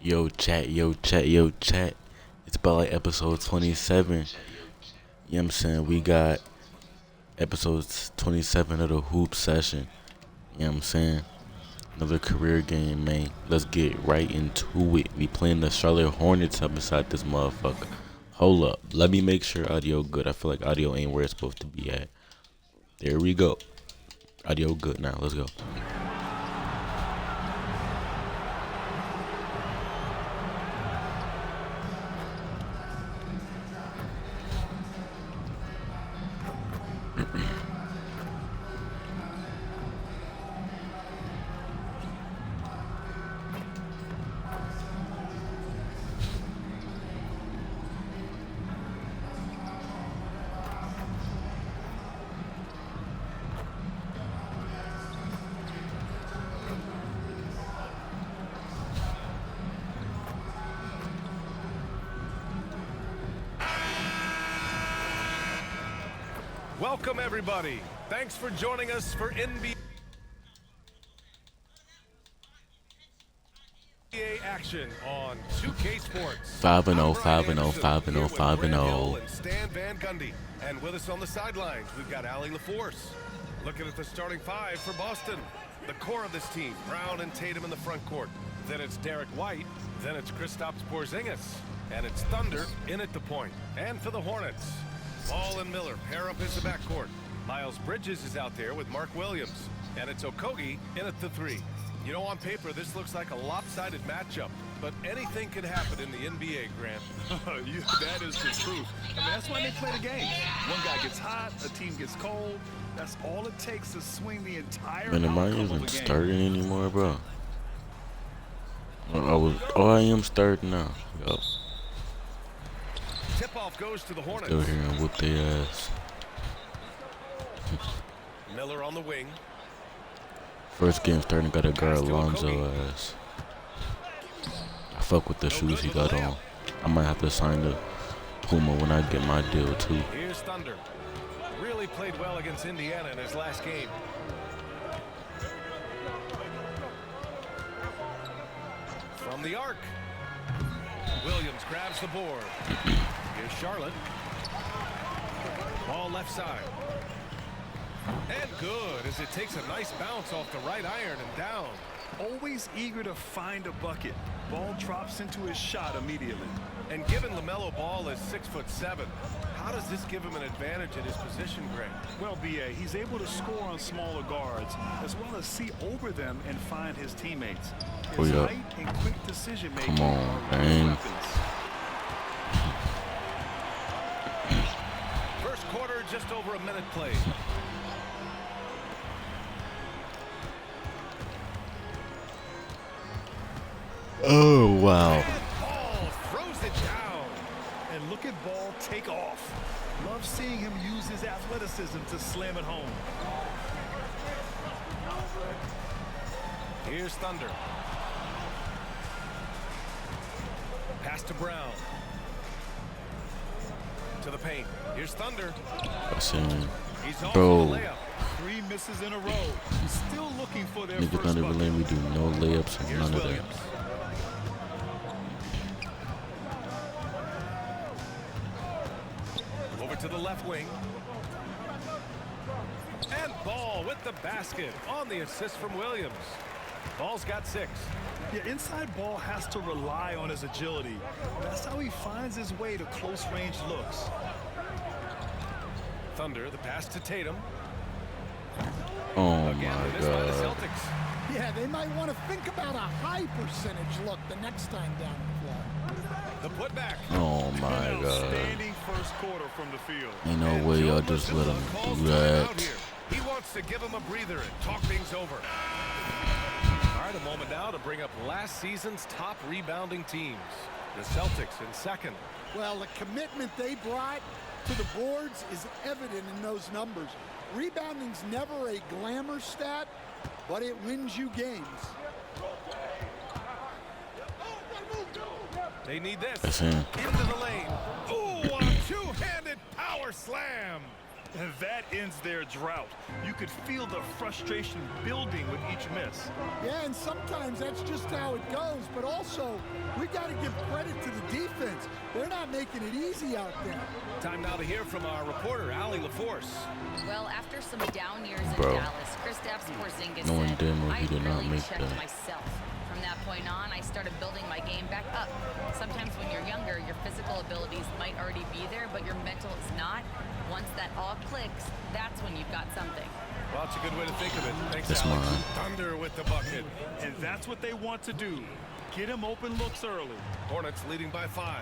Yo, chat, yo, chat, yo, chat. It's about like episode 27. You know what I'm saying? We got episodes 27 of the hoop session. You know what I'm saying? Another career game, man. Let's get right into it. We playing the Charlotte Hornets up beside this motherfucker. Hold up. Let me make sure audio good. I feel like audio ain't where it's supposed to be at. There we go. Audio good now. Let's go. Welcome, everybody. Thanks for joining us for NBA action on 2K Sports. 5-0, 5-0, 5-0, 5-0. And Stan Van Gundy. And with us on the sidelines, we've got Allie LaForce. Looking at the starting five for Boston. The core of this team, Brown and Tatum in the front court. Then it's Derek White. Then it's Kristaps Porzingis. And it's Thunder in at the point. And for the Hornets, Ball and Miller pair up as the backcourt. Miles Bridges is out there with Mark Williams. And it's Okogie in at the three. You know, on paper, this looks like a lopsided matchup. But anything can happen in the NBA, Grant. That is the truth. I mean, that's why they play the game. One guy gets hot, a team gets cold. That's all it takes to swing the entire Man, am I outcome even of a game. starting anymore, bro? I am starting now. Yo, Tip-off goes to the Hornets. go here and whoop their ass. Miller on the wing. First game starting, gotta guard Alonzo ass. I fuck with the shoes he got on. I might have to sign the Puma when I get my deal too. Here's Thunder. Really played well against Indiana in his last game. From the arc. Williams grabs the board. Here's Charlotte. Ball left side. And good as it takes a nice bounce off the right iron and down. Always eager to find a bucket. Ball drops into his shot immediately. And given LaMelo Ball is 6'7", how does this give him an advantage in his position, Grant? Well, B.A., he's able to score on smaller guards, as well as see over them and find his teammates. Oh, His yeah. height and quick decision-making Come on, are real man. weapons. First quarter, just over a minute played. Oh wow. Ball throws it down. And look at Ball take off. Love seeing him use his athleticism to slam it home. Here's Thunder. Pass to Brown. To the paint. Here's Thunder. I seen He's off Bro. for the layup. 3 misses in a row. Still looking for their niggas first not even bucket. letting me do no layups and Here's none of that. Williams. Over to the left wing. And Ball with the basket on the assist from Williams. Ball's got 6. Yeah, inside Ball has to rely on his agility. That's how he finds his way to close-range looks. Thunder, the pass to Tatum. Oh Again, my missed by the god. Celtics. Yeah, they might want to think about a high percentage look the next time down the floor. The putback. Oh my An god. outstanding first quarter from the field. Ain't no And way Joe y'all just let Mazzulla him calls do timeout that. here. He wants to give him a breather and talk things over. All right, a moment now to bring up last season's top rebounding teams. The Celtics in second. Well, the commitment they brought to the boards is evident in those numbers. Rebounding's never a glamour stat, but it wins you games. They need this. That's him. Into the lane. Ooh, a two-handed power slam. And that ends their drought. You could feel the frustration building with each miss. Yeah, and sometimes that's just how it goes, but also we got to give credit to the defense. They're not making it easy out there. Time now to hear from our reporter, Allie LaForce. Well, after some down years in Bro. Dallas, Kristaps Porzingis No one said, did know I he did not really make checked that. myself. From that point on, I started building my game back up. Sometimes when you're younger, your physical abilities might already be there, but your mental is not. Once that all clicks, that's when you've got something. Well, that's a good way to think of it. Thanks, That's Alex. mine. Thunder with the bucket. And that's what they want to do. Get him open looks early. Hornets leading by 5.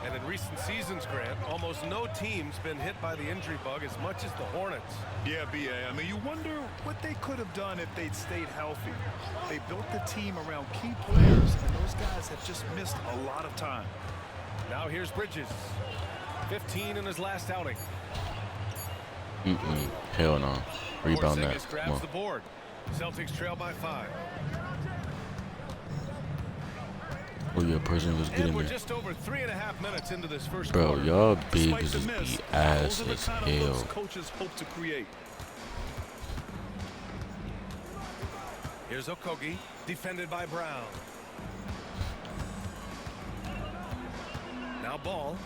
And in recent seasons, Grant, almost no team's been hit by the injury bug as much as the Hornets. Yeah, B.A. I mean, you wonder what they could have done if they'd stayed healthy. They built the team around key players, and those guys have just missed a lot of time. Now here's Bridges. 15 in his last outing. Hell no. Rebound that. Porzingis Come grabs on. the board. Celtics trail by 5. Oh yeah, person was And getting we're there. just over 3.5 minutes into this first Bro, quarter. y'all Despite bigs the is miss, be ass those are the as kind of looks hell. coaches hope to create. Here's Okogie, defended by Brown. Now Ball.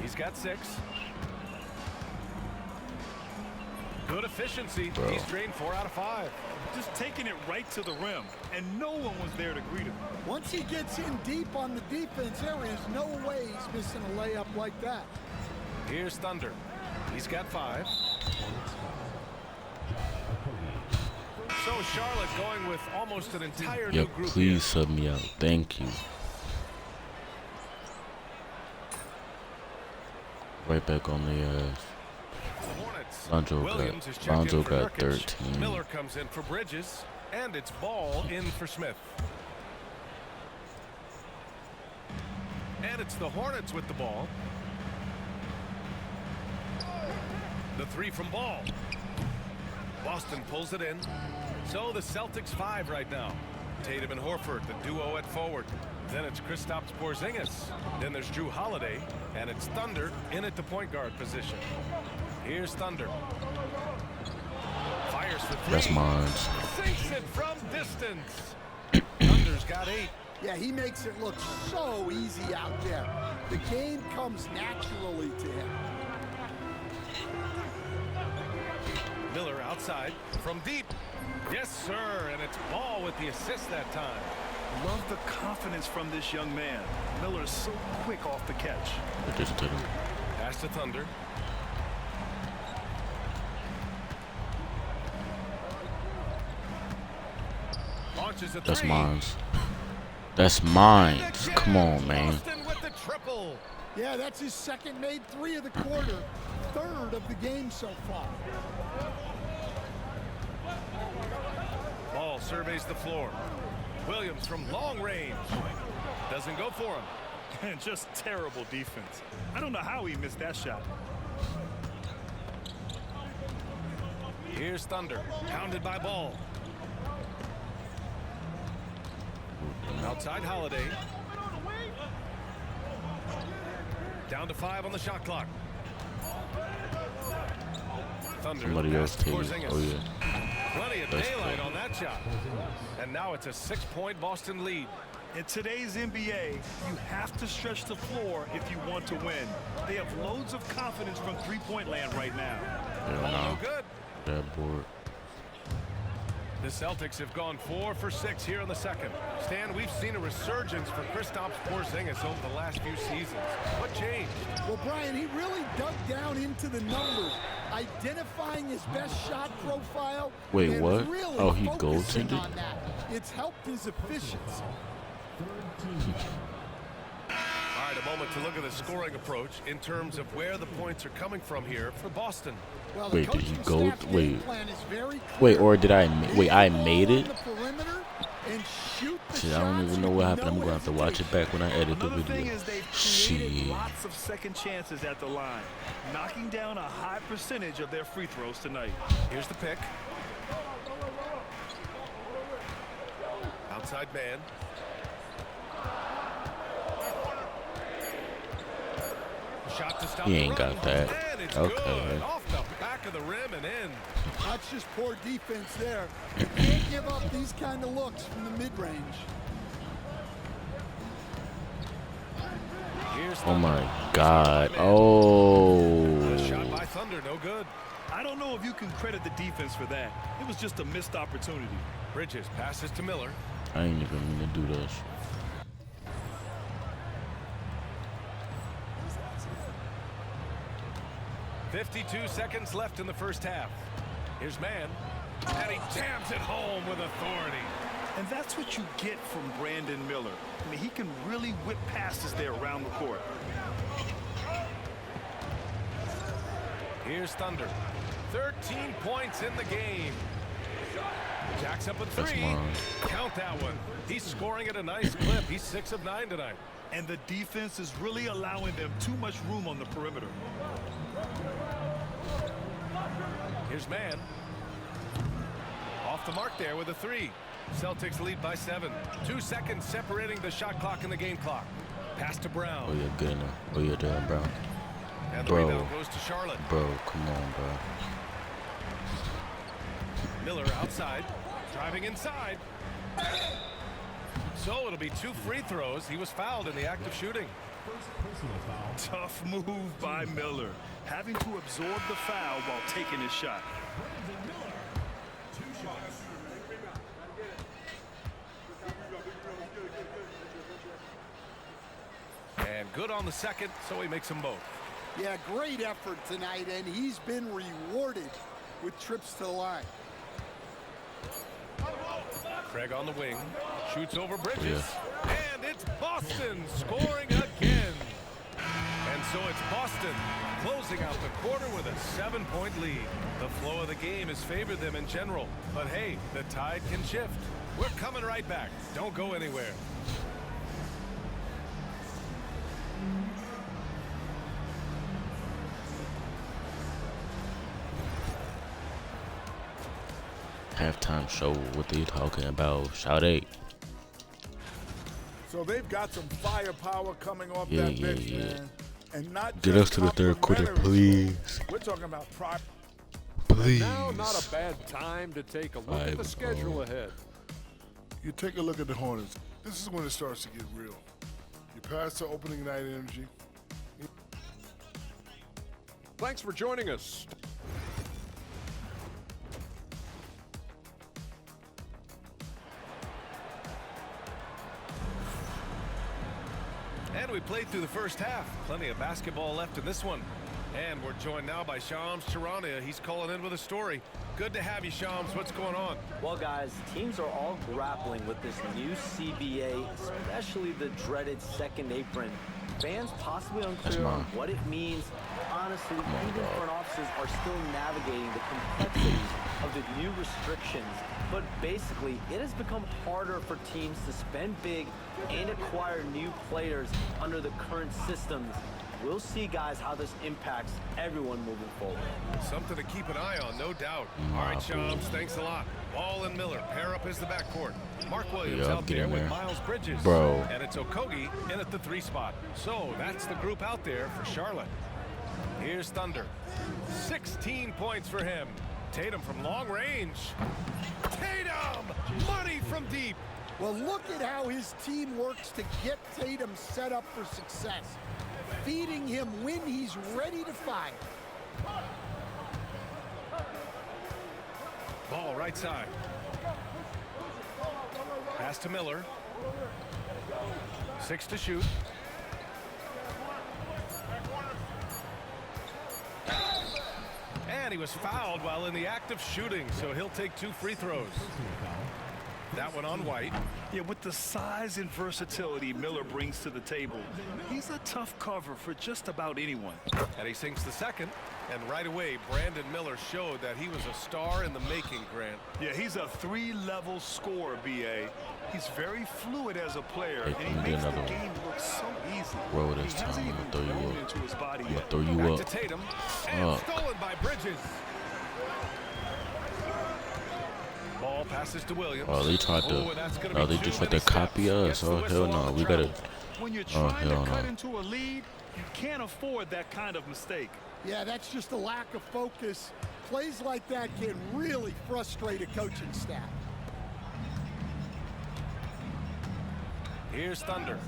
He's got 6. Good efficiency. Bro. He's drained 4 out of 5. Just taking it right to the rim, and no one was there to greet him. Once he gets in deep on the defense, there is no way he's missing a layup like that. Here's Thunder. He's got 5. So Charlotte going with almost an entire new Yep, group please here. sub me out. Thank you. Right back on the ass. The Hornets. Lonzo Williams got- is checked Lonzo in for got Nurkic. 13. Miller comes in for Bridges, and it's Ball in for Smith. And it's the Hornets with the ball. The 3 from Ball. Boston pulls it in. So the Celtics 5 right now. Tatum and Horford, the duo at forward. Then it's Kristaps Porzingis. Then there's Drew Holiday, and it's Thunder in at the point guard position. Here's Thunder. Fires for 3. That's mine. Sinks it from distance. Thunder's got 8. Yeah, he makes it look so easy out there. The game comes naturally to him. Miller outside from deep. Yes, sir, and it's Ball with the assist that time. Love the confidence from this young man. Miller's so quick off the catch. I just took him. Pass to Thunder. Launches a 3. That's mine. That's mine. Again, Come on, man. Boston with the triple. Yeah, that's his second made 3 of the quarter, 3rd of the game so far. Ball surveys the floor. Williams from long range. Doesn't go for him. And just terrible defense. I don't know how he missed that shot. Here's Thunder. Pounded by Ball. Outside Holiday. Down to 5 on the shot clock. Thunder. Somebody else pass to take it. Porzingis. Oh yeah. Plenty of That's daylight cool. on that shot. And now it's a 6-point Boston lead. In today's NBA, you have to stretch the floor if you want to win. They have loads of confidence from three-point land right now. Hell Ball no no. good. That board. The Celtics have gone 4 for 6 here in the second. Stan, we've seen a resurgence for Kristaps Porzingis over the last few seasons. What changed? Well, Brian, he really dug down into the numbers, identifying his best shot profile. Wait, and what? Really Oh, he focusing goaltended? on that. It's helped his efficiency. All right, a moment to look at the scoring approach in terms of where the points are coming from here for Boston. Well, the Wait, did he coaching go? staff's game Wait. plan is very Wait, clear. or did I? Wait, I Get the made ball it. on the perimeter and shoot the Shit, I don't shots even know with what happened. I'm no gonna have to watch it back when I edit the Another thing video. is they've created Shit. lots of second chances at the line, knocking down a high percentage of their free throws tonight. Here's the pick. Outside man. Shot to stop He the ain't run. got that. And it's Okay. good. Off the back back of the rim and in. That's just poor defense there. You can't give up these kind of looks from the mid-range. Oh my God. Oh. Shot by Thunder, no good. I don't know if you can credit the defense for that. It was just a missed opportunity. Bridges passes to Miller. I ain't even mean to do this. .52 seconds left in the first half. Here's Mann, and he jams it home with authority. And that's what you get from Brandon Miller. I mean, he can really whip passes there around the court. Here's Thunder. 13 points in the game. Jacks up a three. Count that one. He's scoring at a nice clip. He's 6 of 9 tonight. And the defense is really allowing them too much room on the perimeter. Here's Mann. Off the mark there with a 3. Celtics lead by 7. 2 seconds separating the shot clock and the game clock. Pass to Brown. Oh, you're good enough. Oh, you're doing, Brown. And the Bro. rebound goes to Charlotte. Bro, come on, bro. Miller outside, driving inside. So it'll be 2 free throws. He was fouled in the act of shooting. Tough move by Miller, having to absorb the foul while taking his shot. And good on the second, so he makes them both. Yeah, great effort tonight, and he's been rewarded with trips to the line. Craig on the wing, shoots over Bridges, and it's Boston scoring again. And so it's Boston closing out the quarter with a 7-point lead. The flow of the game has favored them in general, but hey, the tide can shift. We're coming right back. Don't go anywhere. Halftime show. What they talking about? Shout out. So they've got some firepower coming off Yeah, that yeah, bench, yeah. man. And not Get just us to the third quarter, complimentary please. scoring. We're talking about pride. Please. Now, not a bad time to take a look at the schedule ahead. You take a look at the Hornets. This is when it starts to get real. You pass the opening night energy. Thanks for joining us. And we played through the first half. Plenty of basketball left in this one. And we're joined now by Shams Charania. He's calling in with a story. Good to have you, Shams. What's going on? Well, guys, teams are all grappling with this new CBA, especially the dreaded second apron. Fans possibly unclear on what it means. Honestly, even front offices are still navigating the complexities of the new restrictions. But basically, it has become harder for teams to spend big and acquire new players under the current systems. We'll see, guys, how this impacts everyone moving forward. Something to keep an eye on, no doubt. All right, Shams, thanks a lot. Ball and Miller pair up as the backcourt. Mark Williams out there with Miles Bridges. Bro. And it's Okogie in at the 3 spot. So that's the group out there for Charlotte. Here's Thunder. 16 points for him. Tatum from long range. Tatum! Money from deep. Well, look at how his team works to get Tatum set up for success. Feeding him when he's ready to fire. Ball right side. Pass to Miller. 6 to shoot. And he was fouled while in the act of shooting, so he'll take 2 free throws. That one on White. Yeah, with the size and versatility Miller brings to the table, he's a tough cover for just about anyone. And he sinks the second. And right away, Brandon Miller showed that he was a star in the making, Grant. Yeah, he's a 3-level scorer, B.A. He's very fluid as a player, Hey, and he makes the another one. game look so easy. Bro, this He hasn't time, even I'ma throw you grown up. into his body I'ma yet. throw you Back up. to Tatum. And Fuck. stolen by Bridges. Ball passes to Williams. Oh, they tried to. and that's gonna No, be they just 2 tried to many copy steps. us. Gets the Oh, whistle hell on no. the We gotta. travel. When you're Oh, trying to hell cut no. into a lead, you can't afford that kind of mistake. Yeah, that's just a lack of focus Plays like that can really frustrate a coaching staff. Here's Thunder.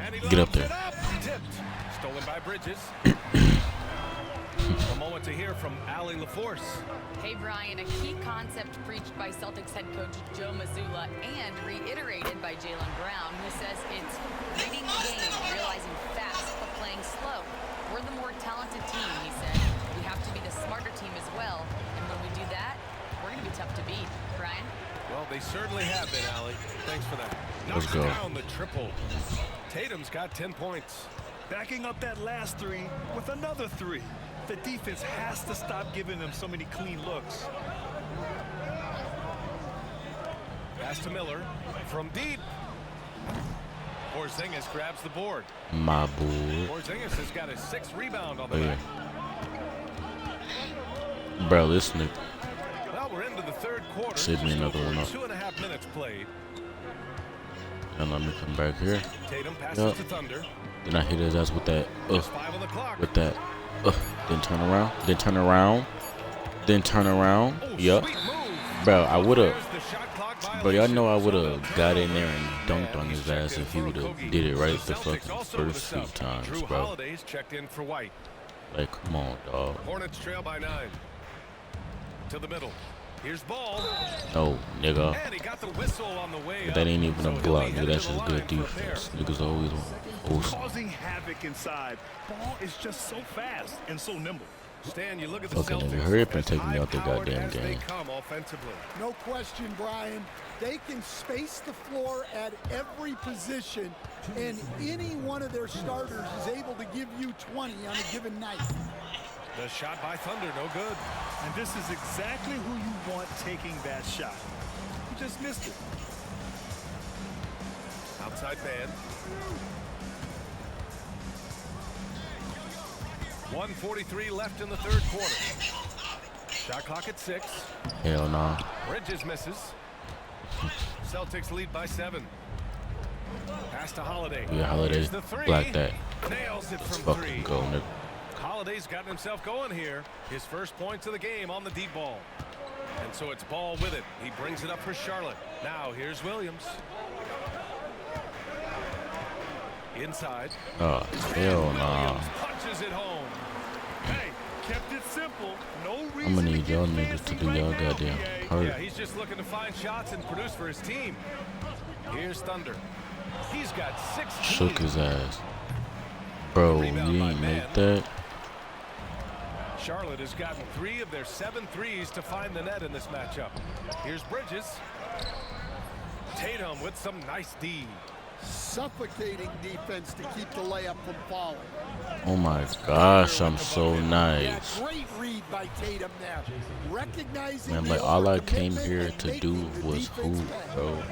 And he Get up lobs there. it up. Tipped. Stolen by Bridges. A moment to hear from Allie LaForce. Hey, Brian, a key concept preached by Celtics head coach Joe Mazzulla and reiterated by Jaylen Brown, who says it's reading the game, realizing fast, but playing slow. We're the more talented team, he said. We have to be the smarter team as well. And when we do that, we're going to be tough to beat. Brian? Well, they certainly have been, Allie. Thanks for that. Let's Knocks go. down the triple. Tatum's got 10 points. Backing up that last three with another three. The defense has to stop giving them so many clean looks. Pass to Miller from deep. Porzingis grabs the board. My boy. Porzingis has got his 6th rebound on the Oh, yeah. night. Bro, this nigga. Well, we're into the 3rd quarter. Save me Just another over one up. 2.5 minutes played. And let me come back here. Tatum passes Yup. to Thunder. Then I hit his ass with that. Just 5 on the clock. With that. Then turn around. Then turn around. Then turn around. Oh, Yup. sweet move. Bro, I would have. There's the shot clock Bro, y'all violation. know I would So have got in there and dunked And on he's his checked ass in if he for would have Okogie. did it right The the Celtics fucking also with a first few sub. times, Drew bro. Holiday's checked in for White. Like, come on, dog. Hornets trail by 9. To the middle. Here's Ball. No, nigga. And he got the whistle on the way That ain't even up. a So block, he'll be nigga. headed That's to the just good line for a pair. defense. Niggas always on. Causing havoc inside. Ball is just so fast and so nimble. Stan, you look at the Fucking Celtics. nigga, hurry up and as take me out the high-powered goddamn as they game. come offensively. No question, Brian. They can space the floor at every position, and any one of their starters is able to give you 20 on a given night. The shot by Thunder, no good. And this is exactly who you want taking that shot. You just missed it. Outside man. 1:43 left in the 3rd quarter. Shot clock at 6. Hell nah. Bridges misses. Celtics lead by 7. Pass to Holiday. Yeah, Holiday. Here's the 3. Block that. Nails it Let's from fucking 3. go, nigga. Holiday's gotten himself going here. His first points of the game on the deep ball. And so it's Ball with it. He brings it up for Charlotte. Now here's Williams. Inside. Oh, hell nah. Williams punches it home. Hey, kept it simple. No reason I'm gonna need to y'all get niggas to fancy do right y'all now, goddamn BA. part. Yeah, he's just looking to find shots and produce for his team. Here's Thunder. He's got 16. Shook his ass. Bro, you ain't make that. Charlotte has gotten 3 of their 7 threes to find the net in this matchup. Here's Bridges. Tatum with some nice D. Suffocating defense to keep the layup from falling. Oh my gosh, I'm so Yeah, nice. great read by Tatum there. Recognizing Man, the like all I came overcommitment here and to do making the was defense hoop, pay. bro.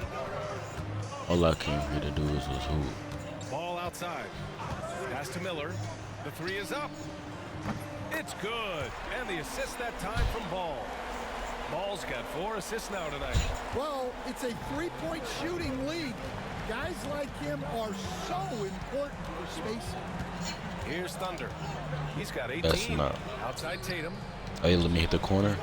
All I came here to do was hoop. Ball outside. Pass to Miller. The 3 is up. It's good. And the assist that time from Ball. Ball's got 4 assists now tonight. Well, it's a three-point shooting lead. Guys like him are so important for spacing. Here's Thunder. He's got 18. That's not. Outside Tatum. Hey, let me hit the corner.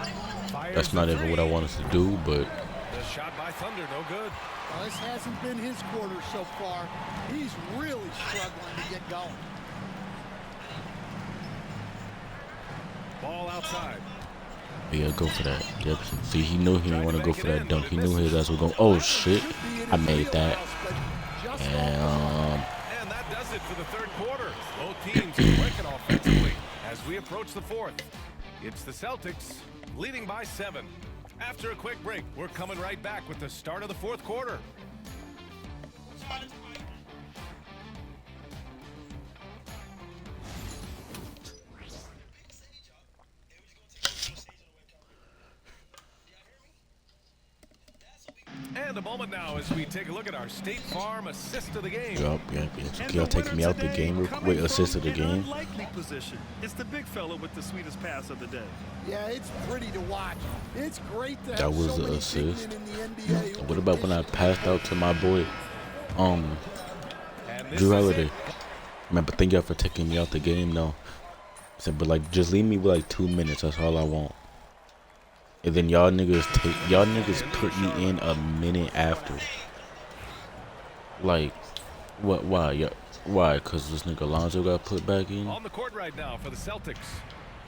Fires That's the not even 3. what I wanted to do, but The shot by Thunder, no good. Well, this hasn't been his quarter so far. He's really struggling to get going. Ball outside. yeah, go for that. Yep. See, he knew he didn't want to go for that dunk. He knew his ass was going. Oh shit! I made that. And And that does it for the 3rd quarter. Both teams are clicking offensively as we approach the 4th. It's the Celtics leading by 7. After a quick break, we're coming right back with the start of the 4th quarter. And a moment now as we take a look at our State Farm assist of the game. yup, yep. And Y'all the taking me winner out the today game real coming quick. from Assist of the an game. unlikely position. It's the big fella with the sweetest pass of the day. Yeah, it's pretty to watch. It's great to have That was so the many big assist. men in the NBA who What can about when I dish it passed out to my boy, And this Drew is Holiday? it. Man, but thank y'all for taking me out the game, though. said, but like, just leave me with like 2 minutes. That's all I want. And then y'all niggas put me in a minute after. Like, what? Why? Yeah, why? Cause this nigga Lonzo got put back in. On the court right now for the Celtics.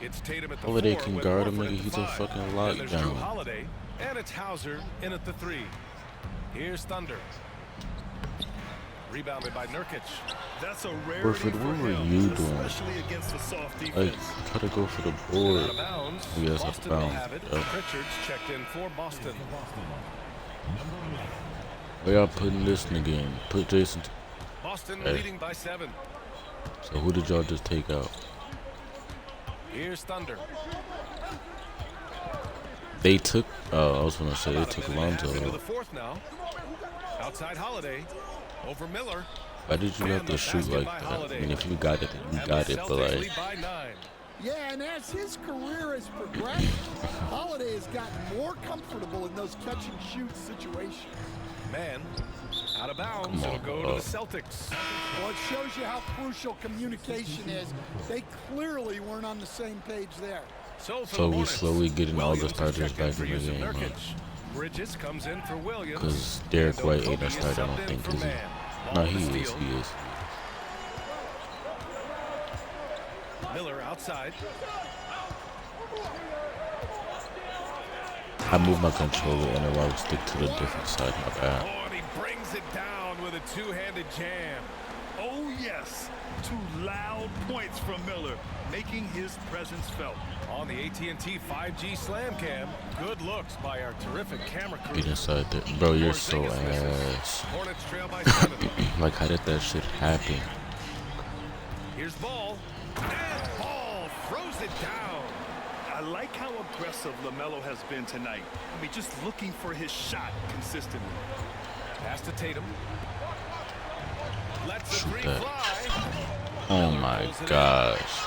It's Tatum at the Holiday 4 can with guard him, Horford nigga. at the He's a 5. fucking And there's Drew lockdown. Holiday, and it's Hauser in at the 3. Here's Thunder. Rebounded by Nurkic. That's a rarity Horford, for what were him, you doing? especially against a soft Like, defense. try to go for the Out board. of bounds. Yes, out of Boston will bounds. have it. Yep. Pritchard's checked in for Boston. Where y'all putting this nigga in? Put Jason. Boston Hey. leading by 7. So who did y'all just take out? Here's Thunder. They took. I was gonna say they About a took minute and a half Lonzo. into the 4th now. Outside Holiday. Over Miller. Why did you have And to the shoot basket like by that? Holiday. I mean, if you got it, then you And got the it. But Celtics like, lead by 9. Yeah, and as his career has progressed, Holiday has gotten more comfortable in those catch-and-shoot situations. Man, out of bounds. Come on, It'll go to bro. the Celtics. Well, it shows you how crucial communication is. They clearly weren't on the same page there. So for So the we Hornets, slowly getting all the Williams is starters checked in back for in the Yusuf game, huh? Nurkic. Bridges comes in for Williams. Cause Derek And White ain't Okogie a is starter, I subbed don't in think, for is he? Man. No, Ball he to is. steal. He is. Miller outside. I move my controller and I will stick to the different side. My Oh, bad. and he brings it down with a two-handed jam. Oh, yes. 2 loud points from Miller, making his presence felt. On the AT&T 5G Slam Cam, good looks by our terrific camera crew. Get inside there, bro. You're so Porzingis misses. ass. Hornets trail by 7. Like, how did that shit happen? Here's Ball. And Ball throws it down. I like how aggressive LaMelo has been tonight. I mean, just looking for his shot consistently. Pass to Tatum. Lets the three that. fly. Oh my gosh.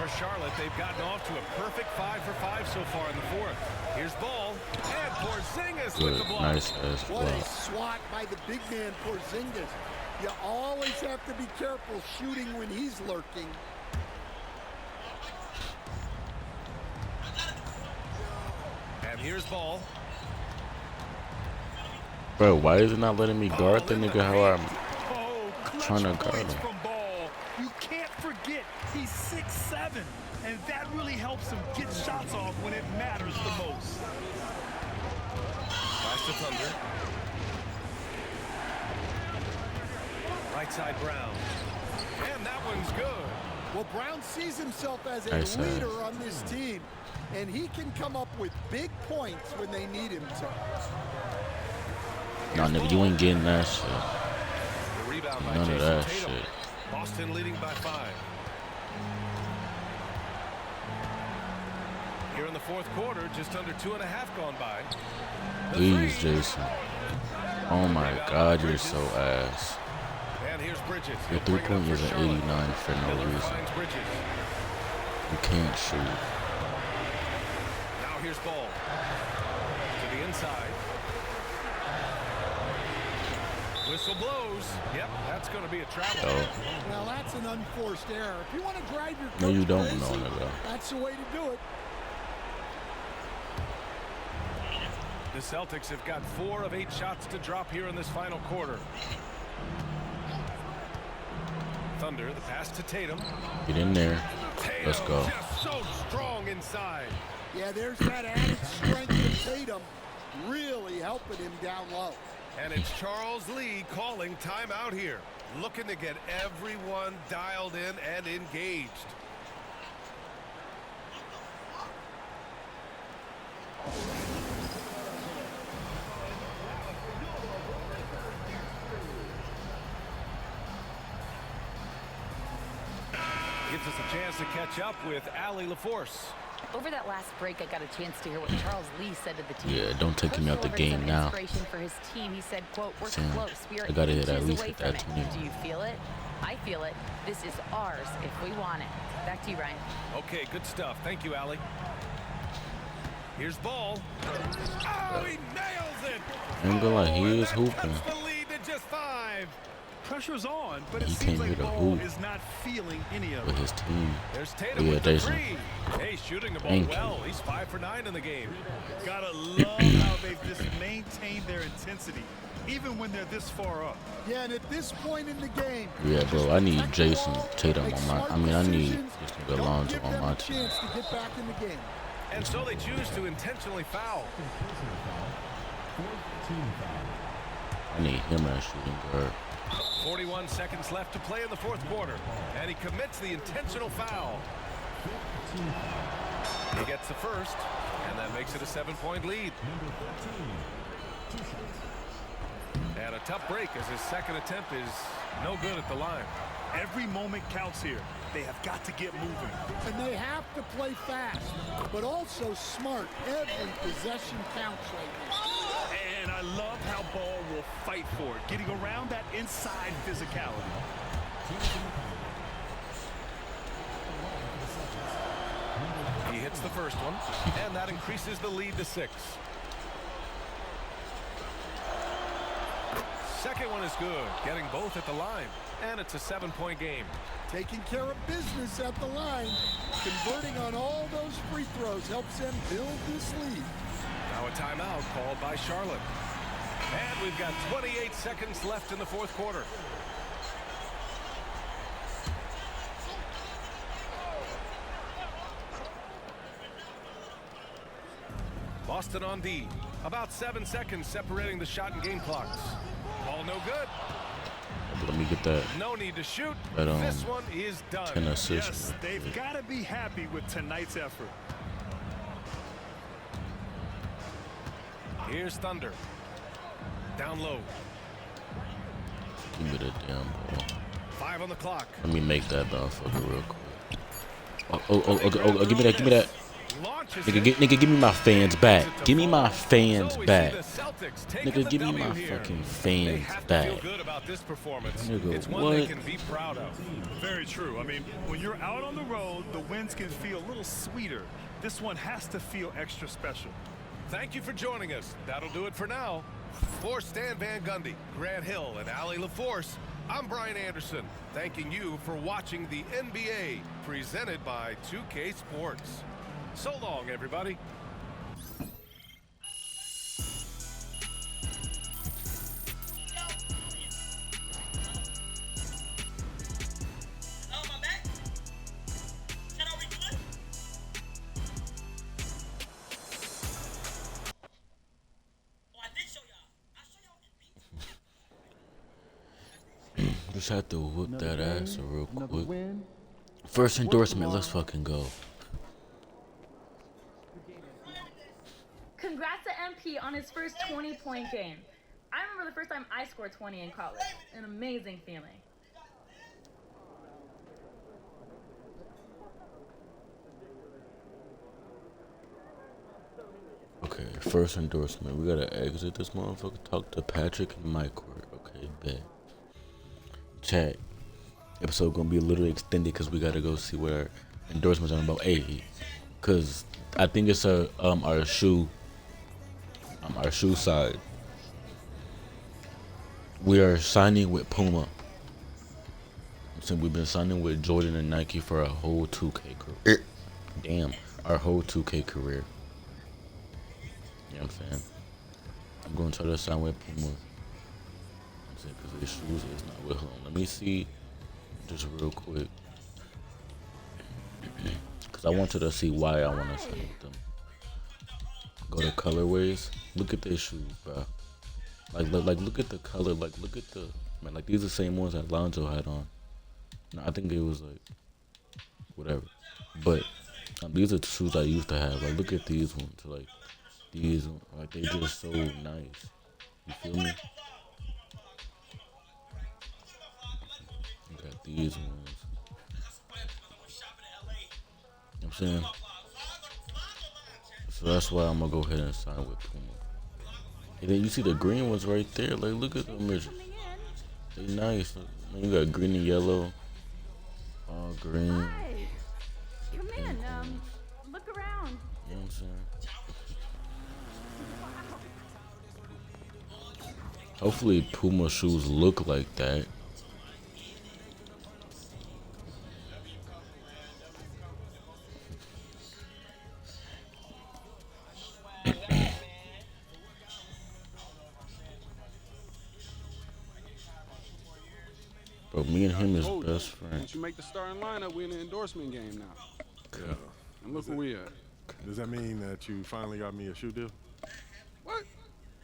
For Charlotte, they've gotten off to a perfect 5 for 5 so far in the 4th. Here's Ball. And Porzingis with Good, the block. nice ass What a block. swat by the big man Porzingis. You always have to be careful shooting when he's lurking. And here's Ball. Bro, why is it not letting me guard the nigga how I'm Oh, clutch trying to guard points him? from Ball. You can't forget he's 6'7", and that really helps him get shots off when it matters the most. Pass to Thunder. Right side Brown. And that one's good. Well, Brown sees himself as a Nice, leader on this team, and he can come up with big points when they need him to. Nah, nigga, you ain't getting that shit. The rebound by None of Jason that Tatum. shit. Boston leading by 5. Here in the 4th quarter, just under 2.5 gone by. The Please, three. Jason. Oh my God, you're so ass. And here's Bridges. Your He'll bring it up 3-point is for an Charlotte. 89 for no Miller reason. finds Bridges. You can't shoot. Now here's Ball. To the inside. Whistle blows. Yep, that's going to be a travel. Yo, Well, that's an unforced error. If you want to drive your no, you coach don't crazy, know, nigga. that's the way to do it. The Celtics have got 4 of 8 shots to drop here in this final quarter. Thunder, the pass to Tatum. Get in there. Tatum Let's go. just so strong inside. Yeah, there's that added strength of Tatum really helping him down low. And it's Charles Lee calling timeout here. Looking to get everyone dialed in and engaged. Gives us a chance to catch up with Allie LaForce. Over that last break, I got a chance to hear what Charles Lee said to the team. Yeah, don't take me out the Coach game delivered some now. Inspiration for his team. He said, "quote We're Sam, close. We are I gotta hit inches at least away hit from that it. 20. Do you feel it? I feel it. This is ours if we want it." Back to you, Ryan. Okay, good stuff. Thank you, Allie. Here's Ball. Oh, he nails it! I'm gonna lie, he and is that hooping. cuts the lead to just 5. pressure's on, but it He seems came here like to Ball hoop is not feeling any of with it. his team. There's Tatum Yeah, with the Jason. three. Hey, shooting the ball Thank well. He's 5 for 9 in the game. Gotta love how they've just maintained their intensity, even when they're this far up. Yeah, and at this point in the game, Yeah, bro, I need Jason Tatum make on my. smart I mean, I need decisions. this nigga Don't Alonzo give on them my a team. chance to get back in the game. And so they choose to intentionally foul. I need him as shooting guard. 41 seconds left to play in the fourth quarter. And he commits the intentional foul. He gets the first, and that makes it a 7-point lead. And a tough break as his second attempt is no good at the line. Every moment counts here. They have got to get moving. And they have to play fast, but also smart. Every possession counts right now. And I love how Ball will fight for it, getting around that inside physicality. He hits the first one, and that increases the lead to 6. Second one is good, getting both at the line, and it's a 7-point game. Taking care of business at the line, converting on all those free throws helps them build this lead. Now a timeout called by Charlotte. And we've got 28 seconds left in the fourth quarter. Boston on D. About 7 seconds separating the shot and game clocks. Ball no good. Let me get that. No need to shoot. That, This one is done. 10 assists. Yes, they've got to be happy with tonight's effort. Here's Thunder. Down low. Give me the damn ball. 5 on the clock. Let me make that motherfucker real quick. Oh, give me that, give me that. Launches Nigga, give me my fans back. Give me my fans So we see back. the Celtics taking Nigga, the give me W my here. fucking They fans have to back. feel good about this performance. Nigga, It's one they what? can be proud of. Very true. I mean, when you're out on the road, the wins can feel a little sweeter. This one has to feel extra special. Thank you for joining us. That'll do it for now. For Stan Van Gundy, Grant Hill, and Ali LaForce, I'm Brian Anderson, thanking you for watching the NBA presented by 2K Sports. So long, everybody. Just have to whoop that ass real quick. First endorsement, let's fucking go. Congrats to MP on his first 20-point game. I remember the first time I scored 20 in college. An amazing feeling. Okay, first endorsement. We gotta exit this motherfucker. Talk to Patrick and Mike Court. Okay, bet. Chat. Episode gonna be a little extended because we gotta go see what our endorsements are about. Hey, cause I think it's our shoe side. We are signing with Puma. Since we've been signing with Jordan and Nike for a whole 2K career. Damn, our whole 2K career. You know what I'm saying? I'm gonna try to sign with Puma. Because his shoes is not with him. Let me see, just real quick. Because I wanted to see why I want to sign with them. Go to colorways. Look at their shoes, bro. Like look at the color. Like, look at the, man, like, these are the same ones that Lonzo had on. No, I think it was like, whatever. But these are the shoes I used to have. Like, look at these ones. Like, these, like, they just so nice. You feel me? Got these ones. You know what I'm saying? So that's why I'm gonna go ahead and sign with Puma. And then you see the green ones right there. Like, look at them midgets. They nice. Man, you got green and yellow. All green. Hi. Come in. Look around. You know what I'm saying? Hopefully Puma shoes look like that. Me and him is Told best you. friends. Once you make the starting lineup, we in the endorsement game now. Yeah. And look where we at. Does that mean that you finally got me a shoe deal? What?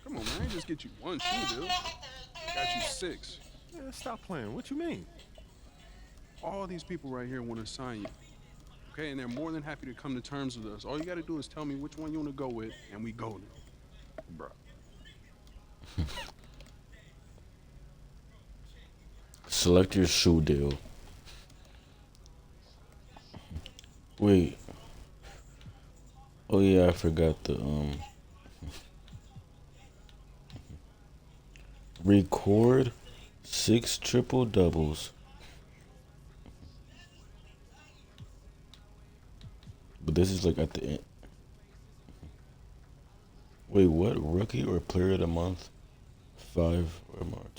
Come on, man. I ain't just get you one shoe deal. Got you 6. Yeah, stop playing. What you mean? All these people right here want to sign you. Okay, and they're more than happy to come to terms with us. All you got to do is tell me which one you want to go with, and we golden. Bro. Select your shoe deal. Wait. Oh yeah, I forgot the record 6 triple doubles. But this is like at the end. Wait, what? Rookie or player of the month? 5 or more time.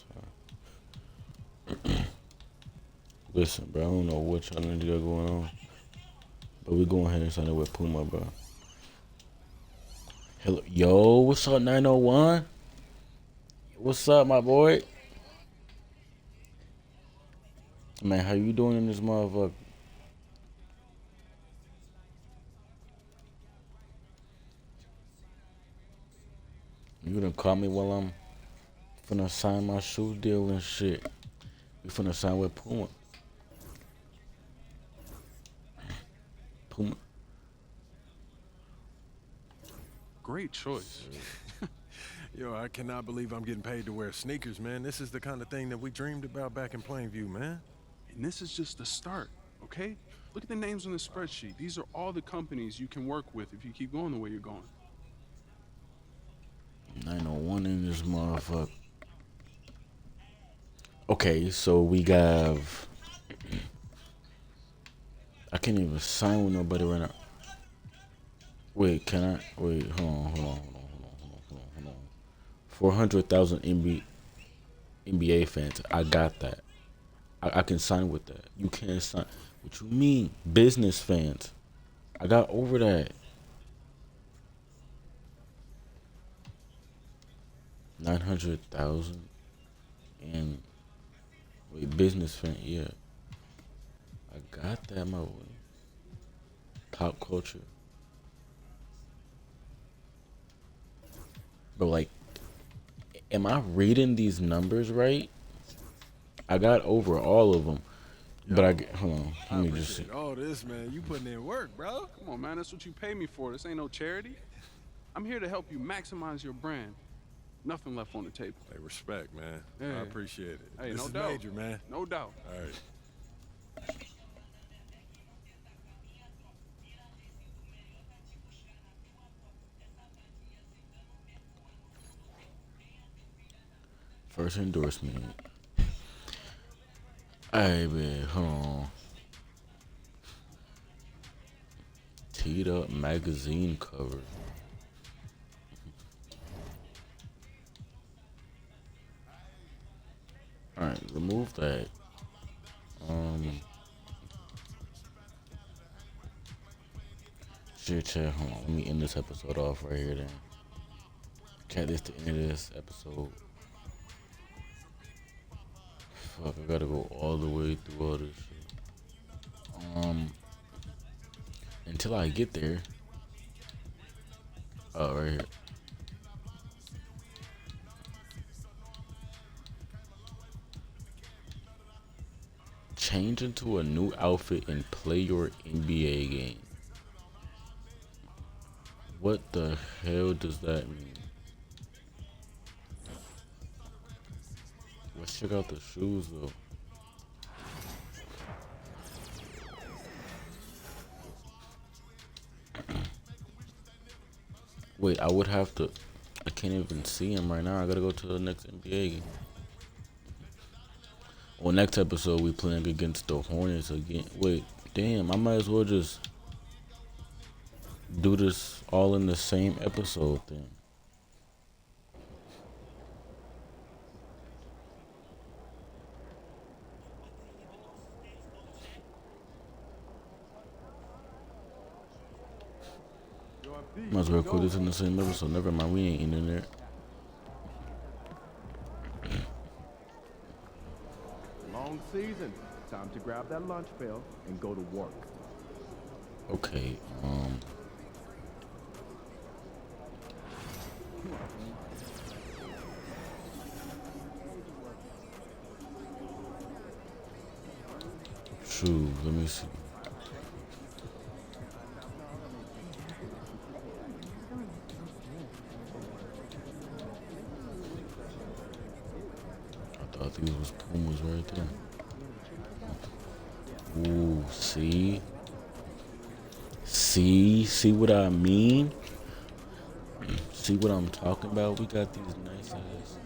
Listen, bro, I don't know what y'all niggas got going on. But we going ahead and sign it with Puma, bro. Hello, yo, what's up, 901? What's up, my boy? Man, how you doing in this motherfucker? You done call me while I'm finna sign my shoe deal and shit. We finna sign with Puma. Puma. Great choice. Yo, I cannot believe I'm getting paid to wear sneakers, man. This is the kind of thing that we dreamed about back in Plainview, man. And this is just the start, okay? Look at the names on the spreadsheet. These are all the companies you can work with if you keep going the way you're going. 901 in this motherfucker. Okay, so we have. I can't even sign with nobody right now. Wait, can I? Wait, hold on. 400,000 NBA fans. I got that. I can sign with that. You can't sign. What you mean? Business fans. I got over that. 900,000 and wait, business fan. Yeah, I got that, my boy. Pop culture. But like, am I reading these numbers right? I got over all of them. But hold on, let me just see. Oh, this, man, you putting in work, bro. Come on, man. That's what you pay me for. This ain't no charity. I'm here to help you maximize your brand. Nothing left on the table. Hey, respect, man. Yeah. I appreciate it. Hey, This no is doubt. major, man. No doubt. All right. First endorsement. Hey, man, hold on. Teed Up magazine cover. Alright, remove that. Shit, chat, hold on. Let me end this episode off right here then. Chat, this the end of this episode. Fuck, I gotta go all the way through all this shit. Until I get there. Oh, right here. Change into a new outfit and play your NBA game. What the hell does that mean? Let's check out the shoes though. Wait, I would have to. I can't even see him right now. I gotta go to the next NBA game. Well, next episode we playing against the Hornets again. Wait, damn, I might as well just do this all in the same episode then. Might as well put this in the same episode. Never mind, we ain't in there. Long season. Time to grab that lunch pail and go to work. Okay, true, let me see. I thought these was Pumas right there. Ooh, see? See what I mean? See what I'm talking about? We got these nice ass.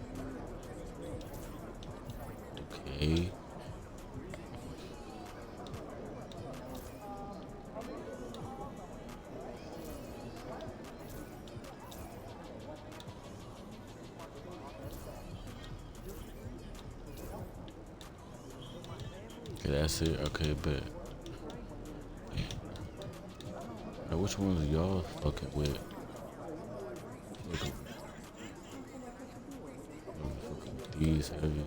Okay. Okay, that's it. Okay, bet. Now, which ones are y'all fucking with? Fucking with these heavy.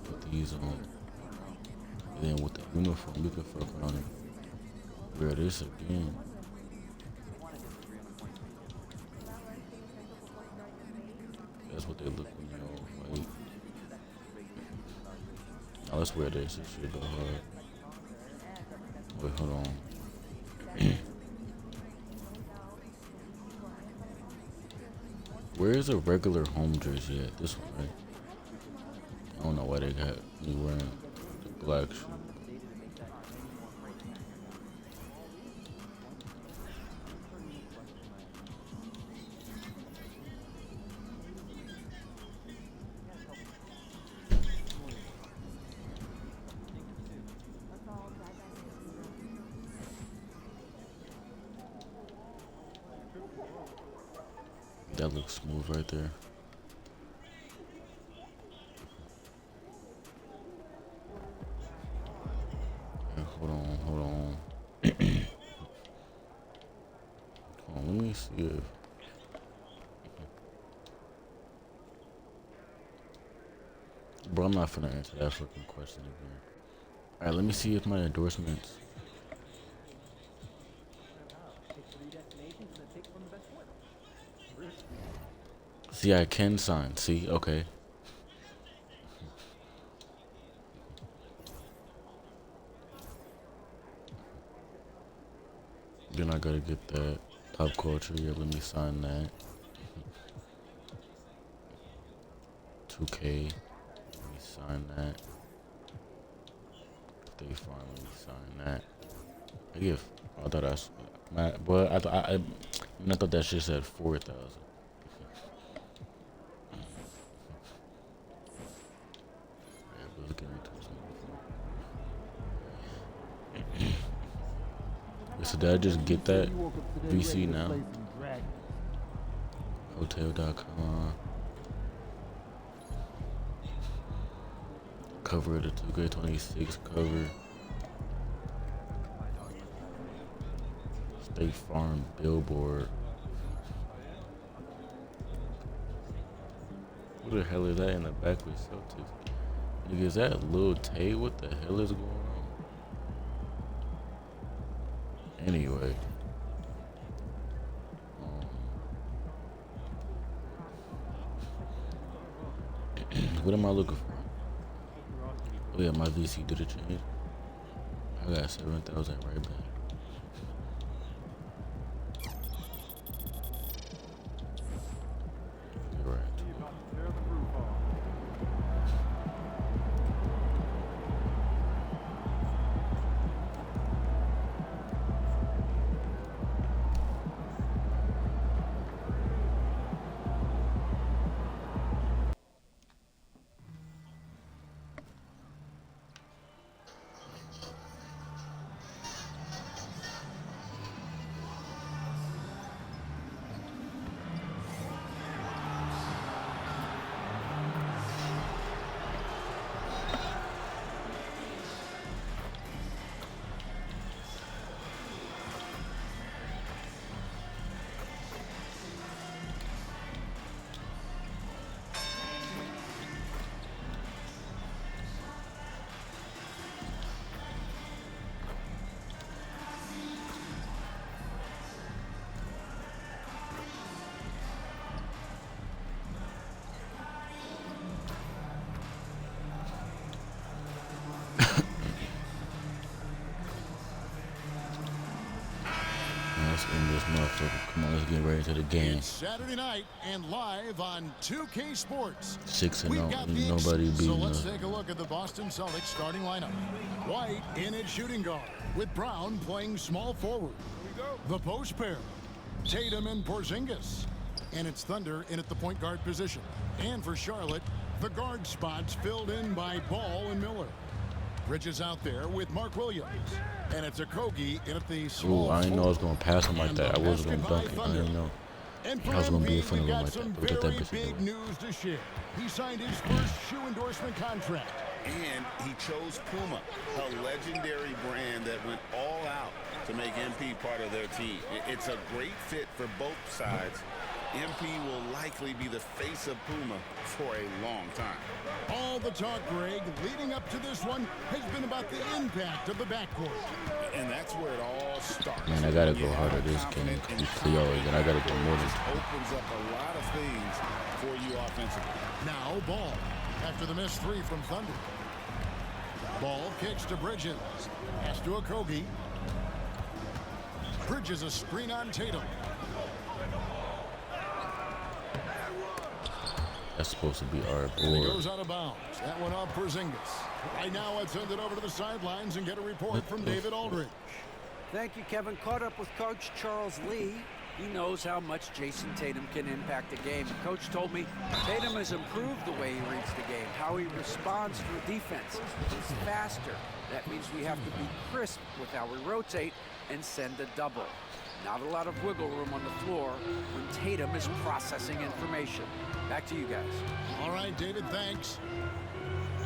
Put these on. And then with the uniform, we can fuck around and wear this again. That's what they look when you're all white. Now let's wear this. This shit go hard. Wait, hold on. Where is a regular home jersey at? This one, right? I don't know why they got me wearing the black shoe. That looks smooth right there. Yeah, hold on. Hold on, let me see if... Bro, I'm not finna answer that fucking question again. Alright, let me see if my endorsements... See, I can sign. See? Okay. Then I gotta get that pop culture. Yeah, let me sign that. 2K. Let me sign that. Stay Farm. Let me sign that. I thought I thought that shit said 4,000. So did I just get that VC now? Hotel.com. Cover of the 2K26 cover. State Farm billboard. What the hell is that in the back with Celtics? Nigga, is that Lil Tay? What the hell is going on? Anyway. What am I looking for? Oh yeah, my VC did a change. I got 7,000 right back. let's end this motherfucker. Come on, let's get ready to the game. It's Saturday night and live on 2K Sports. 6-0, ain't nobody So beating let's us. take a look at the Boston Celtics starting lineup. White in at shooting guard, with Brown playing small forward. The post pair, Tatum and Porzingis. And it's Thunder in at the point guard position. And for Charlotte, the guard spots filled in by Ball and Miller. Bridges out there with Mark Williams. And it's a Kogi in at the small Ooh, I didn't know I was forward. gonna pass him like And that. I the wasn't gonna basket dunk by it. I didn't Thunder. know. And I was gonna be in for front of we him got like that. some Look at that very bitch big doing. news to share. He signed his first shoe endorsement contract. And he chose Puma, a legendary brand that went all out to make MP part of their team. It's a great fit for both sides. MP will likely be the face of Puma for a long time. All the talk, Greg, leading up to this one has been about the impact of the backcourt. And that's where it all starts. Man, I gotta go harder this game. We play always, and I gotta go more than. Opens up a lot of things for you offensively. Now Ball after the missed three from Thunder. Ball kicks to Bridges. Pass to Okogie. Bridges a screen on Tatum. That's supposed to be our And he board. goes out of bounds. That one off Porzingis. Right now, let's send it over to the sidelines and get a report from David Aldridge. Thank you, Kevin. Caught up with Coach Charles Lee. He knows how much Jason Tatum can impact a game. Coach told me Tatum has improved the way he reads the game, how he responds to defense. He's faster. That means we have to be crisp with how we rotate and send a double. Not a lot of wiggle room on the floor when Tatum is processing information. Back to you guys. All right, David, thanks.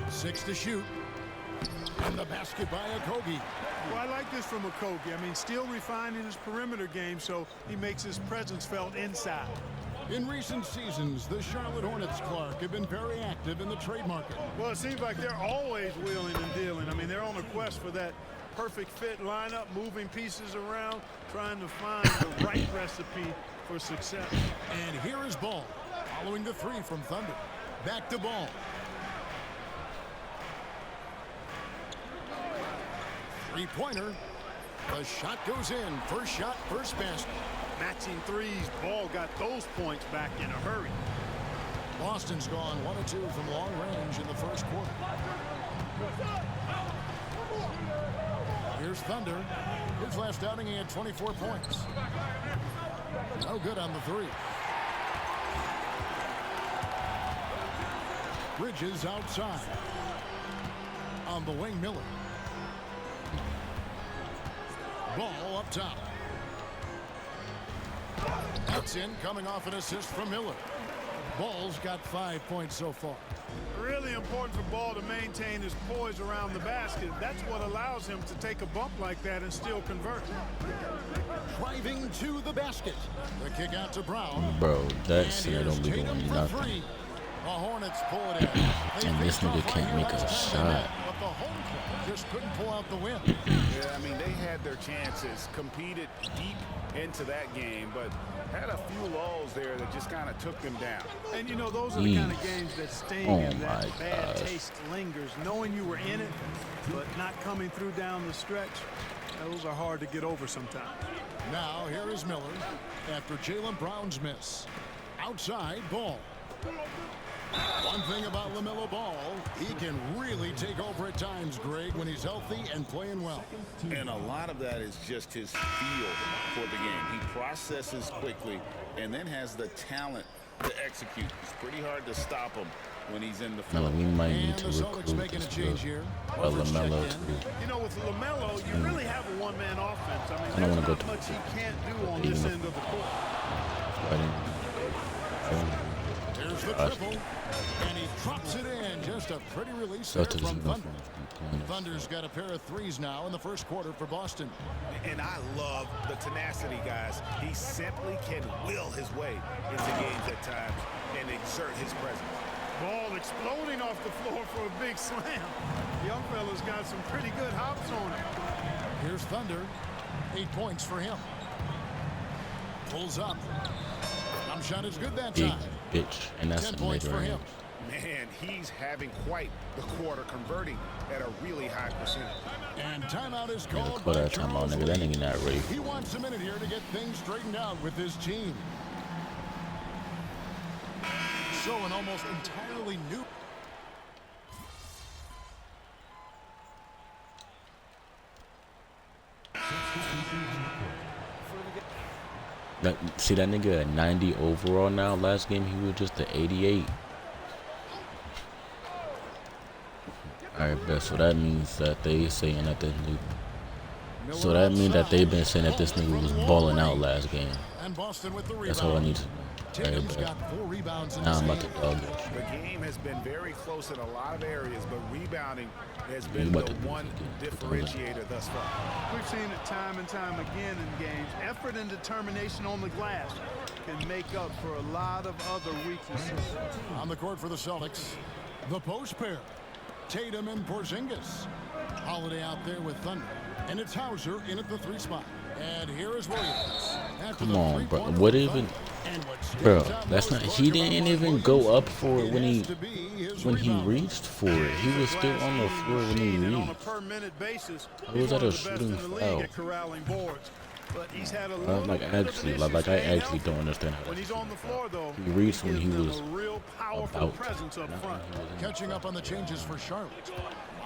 6 to shoot. And the basket by Okogie. Well, I like this from Okogie. I mean, still refining his perimeter game so he makes his presence felt inside. In recent seasons, the Charlotte Hornets, Clark, have been very active in the trade market. Well, it seems like they're always wheeling and dealing. I mean, they're on a quest for that perfect fit lineup, moving pieces around, trying to find the right recipe for success. And here is Ball, following the three from Thunder. Back to Ball. Three-pointer. The shot goes in. First shot, first basket. Matching threes. Ball got those points back in a hurry. Boston's gone 1 of 2 from long range in the first quarter. Here's Thunder. His last outing, he had 24 points. No good on the three. Bridges outside. On the wing, Miller. Ball up top. That's in, coming off an assist from Miller. Ball's got 5 points so far. Really important for Ball to maintain his poise around the basket. That's what allows him to take a bump like that and still convert. Driving to the basket. The kick out to Brown. Bro, that center don't be doing nothing. The Hornets pull it in. And this nigga can't make a shot. But the home club just couldn't pull out the win. Yeah, I mean, they had their chances, competed deep into that game, but had a few lulls there that just kind of took them down. And, you know, those are the kind of games that sting and that bad taste lingers. Knowing you were in it, but not coming through down the stretch, those are hard to get over sometimes. Now, here is Miller after Jaylen Brown's miss. Outside, Ball. One thing about LaMelo Ball, he can really take over at times, Greg, when he's healthy and playing well. And a lot of that is just his feel for the game. He processes quickly and then has the talent to execute. It's pretty hard to stop him when he's in the floor. No, we might need to recruit this LaMelo too. You know, with LaMelo, you really have a one-man offense. I mean, I don't there's want to not go much he can't do on this end of the court. There's the triple, and he drops it in. Just a pretty release there from Thunder. Thunder's got a pair of threes now in the first quarter for Boston. And I love the tenacity, guys. He simply can will his way into games at times and exert his presence. Ball exploding off the floor for a big slam. Young fella's got some pretty good hops on him. Here's Thunder. 8 points for him. Pulls up. Jump shot is good that time. Bitch, and that's 10 a points nigga for right him. Man, he's having quite the quarter, converting at a really high percentage. And timeout is called Call by that timeout, Charles nigga. That Lee. nigga not ready. He wants a minute here to get things straightened out with his team. So an almost entirely new. See that nigga at 90 overall now. Last game he was just at 88. Alright, bet. So that means that they saying that this nigga. So that means that they've been saying that this nigga was balling out last game. That's all I need to know. Alright, bet. Now I'm about to dog it. The game has been very close in a lot of areas, but rebounding has been the one differentiator thus far. We've seen it time and time again in games. Effort and determination on the glass can make up for a lot of other weaknesses. On the court for the Celtics, the post pair, Tatum and Porzingis. Holiday out there with Thunder, and it's Hauser in at the 3 spot. And here is Williams. Come on, bro. What even, bro? That's not. He didn't even go up for it when he reached for it. He was still on the floor when he reached. It was at a shooting foul. Like actually, like I actually don't understand how that. He reached when he was about. Catching up on the changes for Charlotte.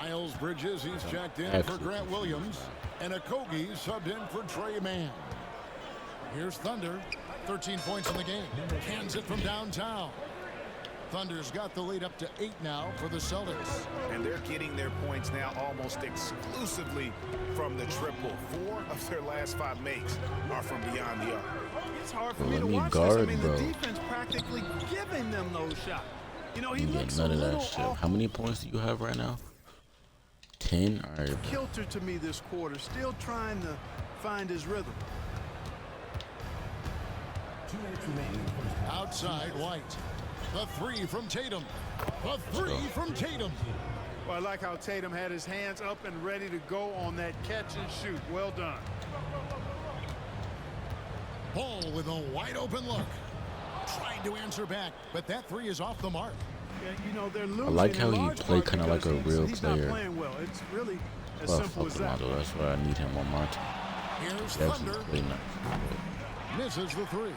Miles Bridges, he's checked in for Grant Williams. And Okogie subbed in for Trey Mann. Here's Thunder. 13 points in the game. Hands it from downtown. Thunder's got the lead up to 8 now for the Celtics. And they're getting their points now almost exclusively from the triple. 4 of their last 5 makes are from beyond the arc. It's hard for me to watch guard, this. I mean, bro. the defense practically giving them those shots. You know, he You looks get none a of that little shit. off How many points do you have right now? 10. All right. kilter to me this quarter. Still trying to find his rhythm. Outside White. The 3 from Tatum. The 3 from Tatum. Well, I like how Tatum had his hands up and ready to go on that catch and shoot. Well done. Ball with a wide open look. Trying to answer back, but that 3 is off the mark. Yeah, you know, they're losing. I like how he played kind of like a real he's player. Not playing well. It's really as Well, simple fuck as that. Rondo. That's why I need him on my team. Here's He actually Thunder. played nice. Misses the 3.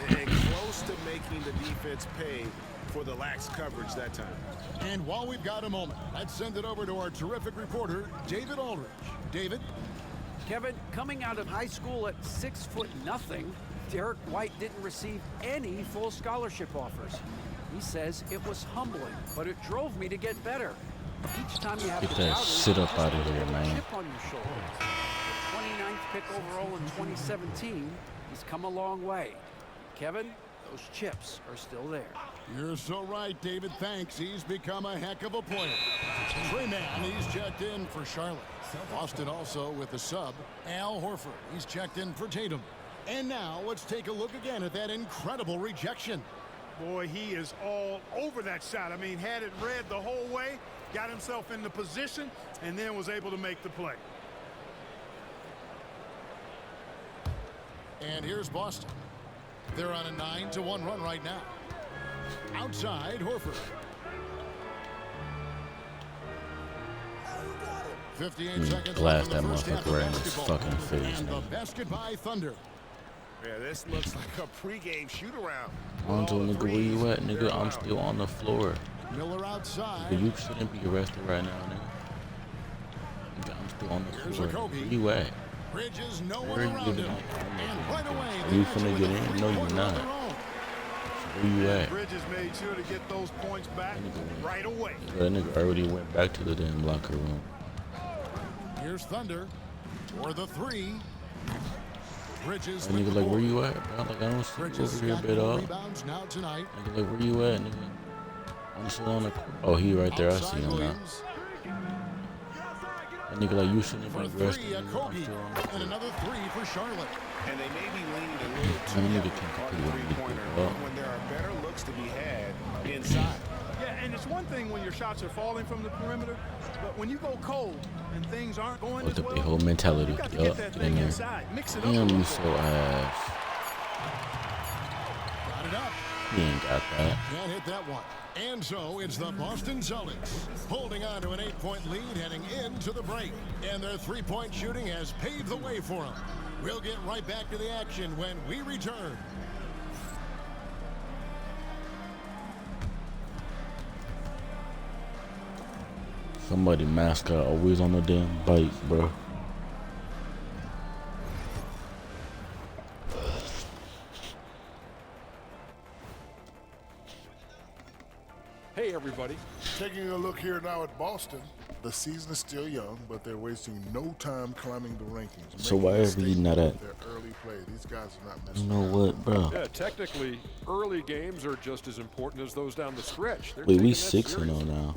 And close to making the defense pay for the lax coverage that time. And while we've got a moment, let's send it over to our terrific reporter, David Aldridge. David? Kevin, coming out of high school at 6'0", Derek White didn't receive any full scholarship offers. He says it was humbling, but it drove me to get better. Each time you have Get the that doubters, shit up just out of put a here, little man. chip on your shoulder. 29th pick overall in 2017, he's come a long way. Kevin, those chips are still there. You're so right, David. Thanks. He's become a heck of a player. Trey Mann, he's checked in for Charlotte. Boston also with the sub. Al Horford, he's checked in for Tatum. And now let's take a look again at that incredible rejection. Boy, he is all over that shot. I mean, had it read the whole way, got himself in the position, and then was able to make the play. And here's Boston. They're on a 9-1 run right now. Outside, Horford. 58 seconds Blast left that in the first half motherfucker of right in his basketball. fucking face, And the man. basket by Thunder. Yeah, this looks like a pregame shoot-around. Lonzo, nigga, where you at, nigga? I'm still on the floor. Miller outside. Nigga, you shouldn't be arrested right now, nigga. Nigga, I'm still on the Here's floor. Okogie. Where you at? Bridges, no one Where you around get him. in? And right away, Are they you match it finna with get a in? No, three-pointer you're of not. their own. Where you at? Bridges made sure to get those points back right away. That nigga already went back to the damn locker room. Here's Thunder for the 3. Bridges. That nigga, like, where you at, bro? Like, I don't see you Bridges over here, got bit 4 up. rebounds now tonight. Nigga, like, where you at, nigga? I'm still on the. Oh, he right there. I see him now. Williams That nigga, like, you shouldn't for have 3, arrested me. I'm Okogie. still on the And floor. another 3 for Charlotte. And they may be leaning a little too Man, nigga heavy can't on compete the with me. three-pointer Up. when there are better looks to be had inside. Yeah, and it's one thing when your shots are falling from the perimeter, but when you go cold and things aren't going Fucked as up well, the whole mentality. you got to Yup, get that get in thing there. inside, mix it up a Damn, little you bit. so ass. Got it up. He ain't got that. Can't hit that one. And so it's the Boston Celtics holding on to an 8-point lead heading into the break. And their three-point shooting has paved the way for them. We'll get right back to the action when we return. Somebody mascot always on the damn bike, bro. Hey, everybody. Taking a look here now at Boston. The season is still young, but they're wasting no time climbing the rankings. So why are we not at? Their early play. These guys are not You messing know what, bro? Yeah, technically, early games are just as important as those down the stretch. They're Wait, we taking that 6-0 now,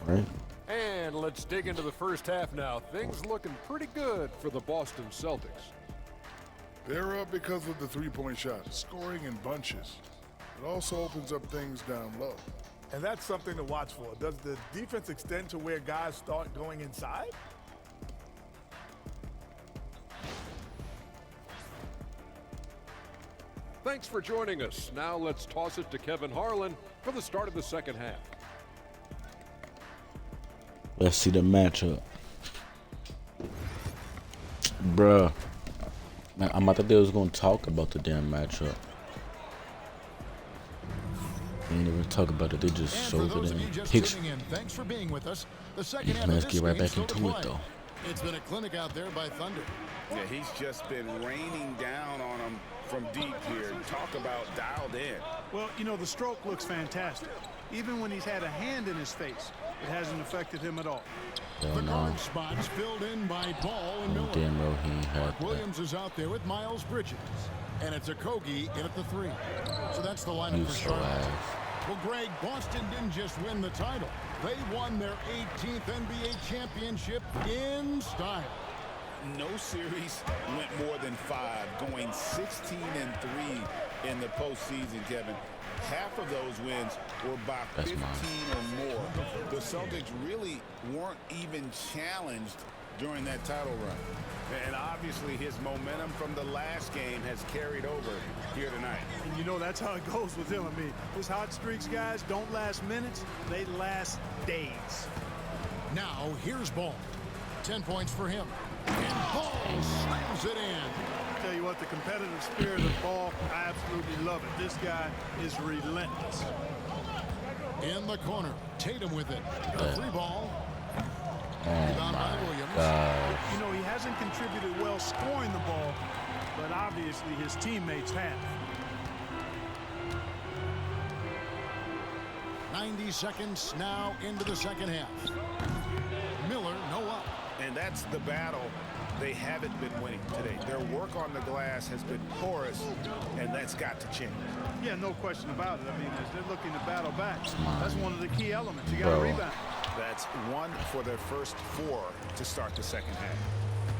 right? And let's dig into the first half now. Things looking pretty good for the Boston Celtics. They're up because of the three-point shot, scoring in bunches. It also opens up things down low. And that's something to watch for. Does the defense extend to where guys start going inside? Thanks for joining us. Now let's toss it to Kevin Harlan for the start of the second half. Let's see the matchup. Bruh. Man, I thought they was gonna talk about the damn matchup. They didn't even talk about it, they just showed it in pictures. Thanks for being with us. The second half Let's of get right this back game's into still it to though. play. It's been a clinic out there by Thunder. Yeah, he's just been raining down on them from deep here. Talk about dialed in. Well, you know, the stroke looks fantastic. Even when he's had a hand in his face, it hasn't affected him at all. The guard spots filled in by Ball and Miller. Damn, bro, he ain't had that. Williams is out there with Miles Bridges. And it's a Kogi in at the 3. So that's the lineup You for so Charlotte. ass. Well, Greg, Boston didn't just win the title. They won their 18th NBA championship in style. No series went more than 5, going 16-3 in the postseason, Kevin. Half of those wins were by 15 or more. The Celtics really weren't even challenged during that title run. And obviously his momentum from the last game has carried over here tonight. And you know, that's how it goes with him. I mean, his hot streaks, guys, don't last minutes. They last days. Now, here's Ball. 10 points for him. And Ball slams it in. Tell you what, the competitive spirit of Ball, I absolutely love it. This guy is relentless. In the corner, Tatum with it. A free ball. Oh my God. You know, he hasn't contributed well scoring the ball, but obviously his teammates have. 90 seconds now into the second half. Miller, no up. And that's the battle they haven't been winning today. Their work on the glass has been porous, and that's got to change. Yeah, no question about it. I mean, as they're looking to battle back, that's one of the key elements. You got to rebound. That's 1 for their first 4 to start the second half.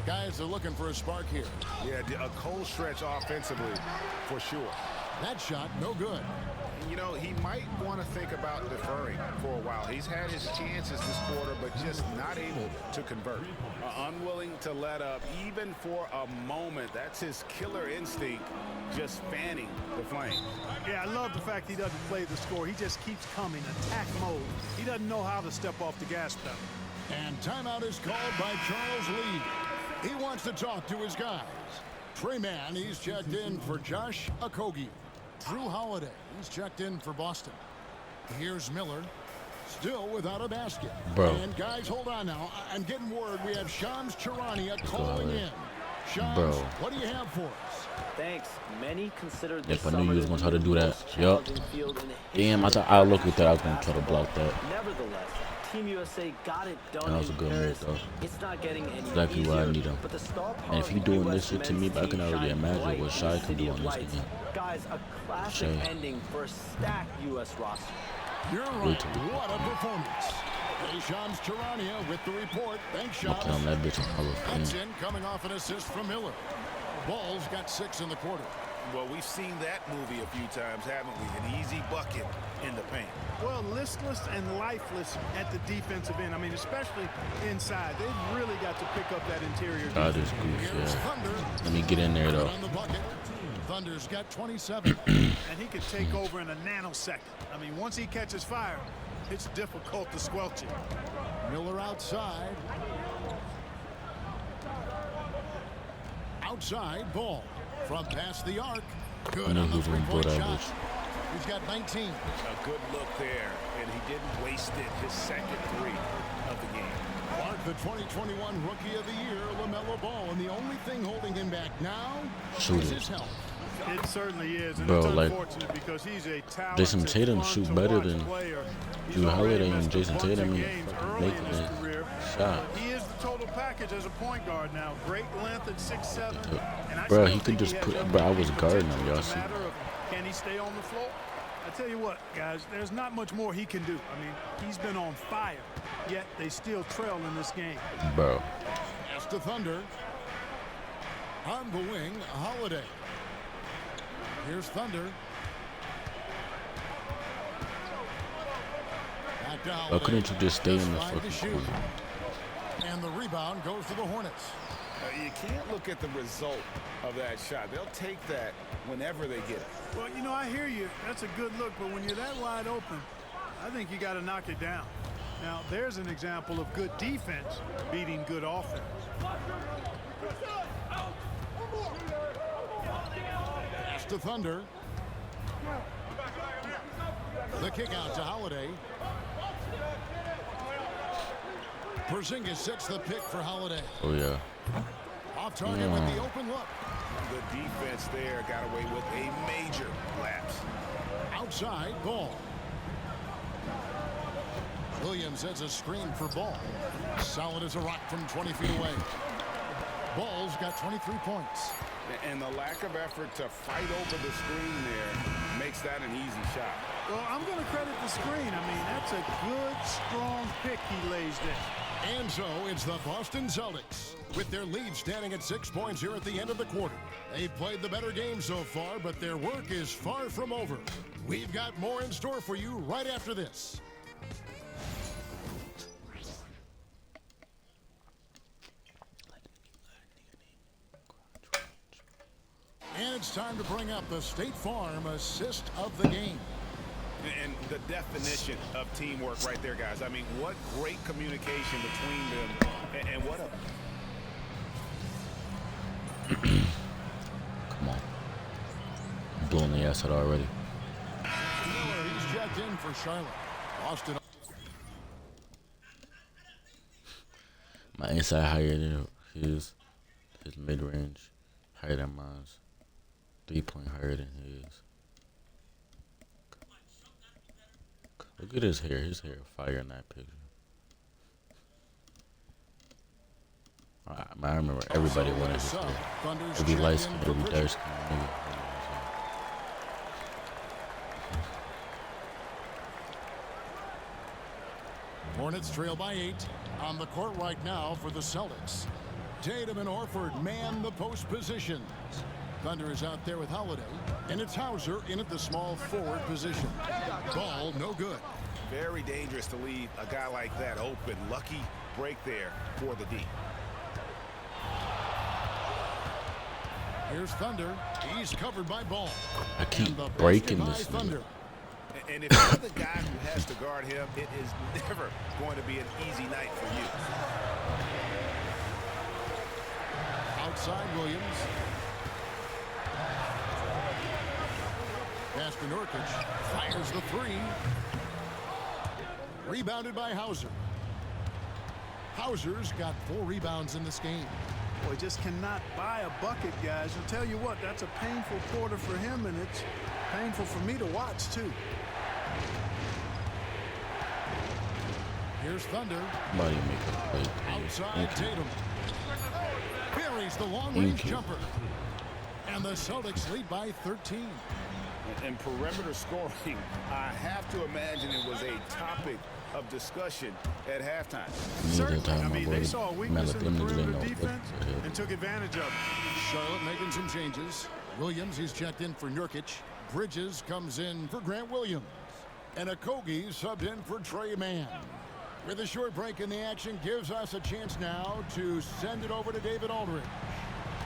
Guys are looking for a spark here. Yeah, a cold stretch offensively, for sure. That shot, no good. You know, he might want to think about deferring for a while. He's had his chances this quarter, but just not able to convert. Unwilling to let up, even for a moment. That's his killer instinct, just fanning the flame. Yeah, I love the fact he doesn't play the score. He just keeps coming, attack mode. He doesn't know how to step off the gas pedal. And timeout is called by Charles Lee. He wants to talk to his guys. Trey Mann, he's checked in for Josh Okogie. Drew Holiday, he's checked in for Boston. Here's Miller, still without a basket. Bro. And guys, hold on now. I'm getting word we have Shams Charania calling in. Shams, Bro. what do you have for us? Thanks. Many consider this Yep, I knew you was gonna try to do that. most Yup. challenging field in the Damn, I history thought I looked at that. I was gonna try to block that. Nevertheless, Team USA got it done. That was a in good move, Paris. though. It's not getting any Exactly easier, where I need him. but the star And if he power doing of the this shit to me, US I can men's already team imagine shine what bright Shai in can the do City on of this Lights. game. Guys, a classic Shai. ending for a stacked US roster. You're right. What a performance. Hey, Shams Charania with the report. Thanks, Shams. Okay, on that bitch in Hall of That's Fame. in, coming off an assist from Miller. Ball's got 6 in the quarter. Well, we've seen that movie a few times, haven't we? An easy bucket in the paint. Well, listless and lifeless at the defensive end. I mean, especially inside. They've really got to pick up that interior God, defense. this goose, yeah. Let me get in there, though. On the bucket. Thunder's got 27. And he can take over in a nanosecond. I mean, once he catches fire, it's difficult to squelch it. Miller outside. Outside ball from past the arc. Good on the three-point shot. He's got 19. A good look there, and he didn't waste it. His second three of the game. Mark, the 2021 Rookie of the Year, LaMelo Ball, and the only thing holding him back now is his health. It certainly is, and Bro, it's like, unfortunate because he's a talented, Jason Tatum shoot better than Drew Holiday, and Jason Tatum ain't making his shot. He is the total package as a point guard now. Great length at 6'7". Bro, he could just put. Bro, I was guarding him, y'all see. Can he stay on the floor? I tell you what, guys, there's not much more he can do. I mean, he's been on fire, yet they still trail in this game. Bro. As to Thunder. On the wing, Holiday. Here's Thunder. Back to Holiday. Why couldn't you just stay in the fucking corner? And the rebound goes to the Hornets. You can't look at the result of that shot. They'll take that whenever they get it. Well, you know, I hear you. That's a good look, but when you're that wide open, I think you got to knock it down. Now, there's an example of good defense beating good offense. Pass to Thunder. The kick out to Holiday. Porzingis sets the pick for Holiday. Oh, yeah. Off target with the open look. The defense there got away with a major lapse. Outside ball. Williams sets a screen for Ball. Solid as a rock from 20 feet away. Ball's got 23 points. And the lack of effort to fight over the screen there makes that an easy shot. Well, I'm going to credit the screen. I mean, that's a good, strong pick he lays there. And so it's the Boston Celtics with their lead standing at 6 points here at the end of the quarter. They've played the better game so far, but their work is far from over. We've got more in store for you right after this. And it's time to bring up the State Farm assist of the game. And the definition of teamwork right there, guys. I mean, what great communication between them, and what a... Come on. I'm blowing the ass out already. He's checked in for Charlotte. Austin. My inside higher than his mid-range higher than mine. 3-point higher than his. Look at his hair. His hair fire in that picture. I remember everybody wanted his hair. Every light skin, every dark skin nigga. Hornets trail by 8 on the court right now for the Celtics. Tatum and Horford man the post positions. Thunder is out there with Holiday, and it's Hauser in at the small forward position. Ball no good. Very dangerous to leave a guy like that open. Lucky break there for the D. Here's Thunder. He's covered by Ball. I keep breaking this Thunder. And if you're the guy who has to guard him, it is never going to be an easy night for you. Outside Williams. Pass to Nurkic. Fires the three. Rebounded by Hauser. Hauser's got 4 rebounds in this game. Boy, just cannot buy a bucket, guys. I'll tell you what, that's a painful quarter for him, and it's painful for me to watch, too. Here's Thunder. Somebody make a play. Outside Tatum. Buries the long-range jumper. And the Celtics lead by 13. And perimeter scoring, I have to imagine it was a topic of discussion at halftime. Certainly. I mean, they saw a weakness in the perimeter defense and took advantage of it. Charlotte making some changes. Williams, he's checked in for Nurkic. Bridges comes in for Grant Williams. And Okogie subbed in for Trey Mann. With a short break in the action, gives us a chance now to send it over to David Aldridge.